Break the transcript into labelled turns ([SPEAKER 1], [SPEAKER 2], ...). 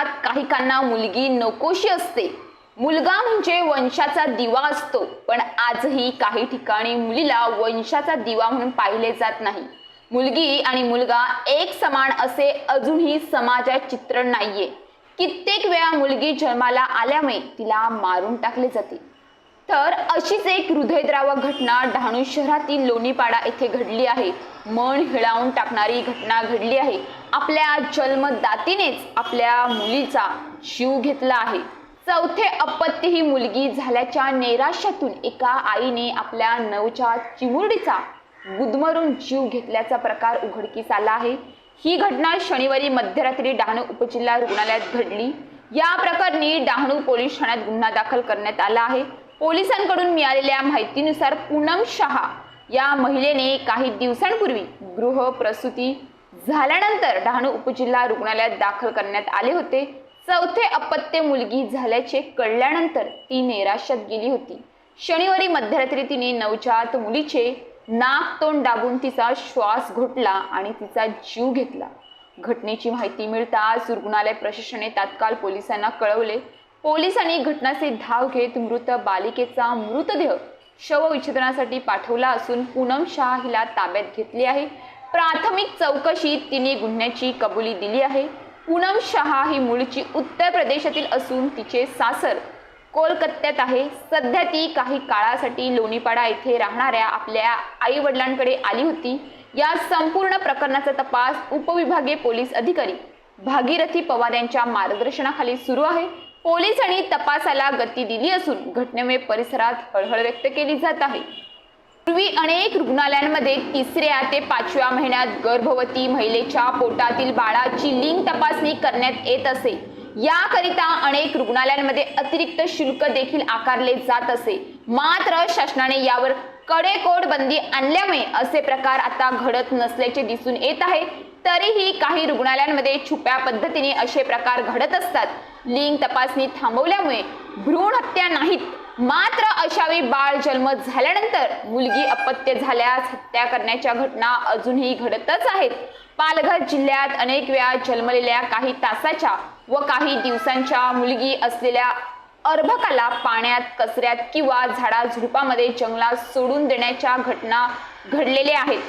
[SPEAKER 1] समाजात काहीकांना मुलगी नकोशी असते। मुलगा म्हणजे वंशाचा दिवा असतो, पण आजही काही ठिकाणी मुलीला वंशाचा दिवा म्हणून पाहिले जात नाही। मुलगी आणि मुलगा एक समान असे अजूनही समाजात चित्रण नाहीये। कित्येक वेळा मुलगी जन्माला आल्यामुळे तिला मारून टाकले जाते। तर अशीच एक हृदयद्रावक घटना डहाणू शहरातील लोणीपाडा येथे घडली आहे। मन हिळावून टाकणारी घटना घडली आहे। आपल्या जन्मदातीनेच आपल्या मुलीचा जीव घेतला आहे। चौथे अपत्य ही मुलगी झाल्याच्या नैराश्यातून एका आईने आपल्या नवजात चिमुरडीचा गुदमरून जीव घेतल्याचा प्रकार उघडकीस आला आहे। ही घटना शनिवारी मध्यरात्री डहाणू उपजिल्हा रुग्णालयात घडली। या प्रकरणी डहाणू पोलीस ठाण्यात गुन्हा दाखल करण्यात आला आहे। पोलिसांकडून मिळालेल्या माहितीनुसार पूनम शहा या महिलेने काही दिवसांपूर्वी गृहप्रसूती झाल्यानंतर डहाणू उपजिल्हा रुग्णालयात दाखल करण्यात आले होते। चौथे अपत्य मुलगी झाल्याचे कळल्यानंतर ती नैराश्यात गेली होती। शनिवारी मध्यरात्री तिने नवजात मुलीचे नाक तोंड दाबून तिचा श्वास घोटला आणि तिचा जीव घेतला। घटनेची माहिती मिळताच रुग्णालय प्रशासनाने तात्काळ पोलिसांना कळवले। पोलिसांनी घटनास्थळी धाव घेत मृत बालिकेचा मृतदेह शवविच्छेदनासाठी पाठवला असून पूनम शहा हिला ताब्यात घेतले आहे। प्राथमिक चौकशीत तिने गुन्ह्याची कबुली दिली आहे। पूनम शहा ही मूळची उत्तर प्रदेशातील असून तिचे सासर कोलकात्यात आहे। सध्या ती काही काळासाठी लोणीपाडा येथे राहणाऱ्या आपल्या आई वडिलांकडे आली होती। या संपूर्ण प्रकरणाचा तपास उपविभागीय पोलीस अधिकारी भागीरथी पवार यांच्या मार्गदर्शनाखाली सुरू आहे। पोलिसांनी तपासाला गती दिली असून घटनेमुळे परिसरात हळहळ व्यक्त केली जात आहे। पूर्वी अनेक रुग्णालयांमध्ये 3ऱ्या ते 5व्या महिन्यात गर्भवती महिलेच्या पोटातील बाळाची लिंग तपासणी करण्यात येत असे। याकरिता अनेक रुग्णालयांमध्ये अतिरिक्त शुल्क देखील आकारले जात असे। मात्र शासनाने यावर कडेकोट बंदी आणल्यामुळे असे प्रकार आता घडत नसल्याचे दिसून येत आहे। तरीही काही रुग्णालयांमध्ये छुप्या पद्धतीने असे प्रकार घडत असतात। लिंग तपासणी थांबवल्यामुळे भ्रूण हत्या नाहीत, मात्र अशावेळी बाळ जन्म झाल्यानंतर मुलगी अपत्य झाल्यास हत्या करण्याच्या घटना अजूनही घडतच आहेत। पालघर जिल्ह्यात अनेक वेळा जन्मलेल्या काही तासाच्या व काही दिवसांच्या मुलगी असलेल्या अर्भकाला पाण्यात, कचऱ्यात किंवा झाडाझुडपामध्ये जंगलात सोडून देण्याच्या घटना घडलेल्या आहेत।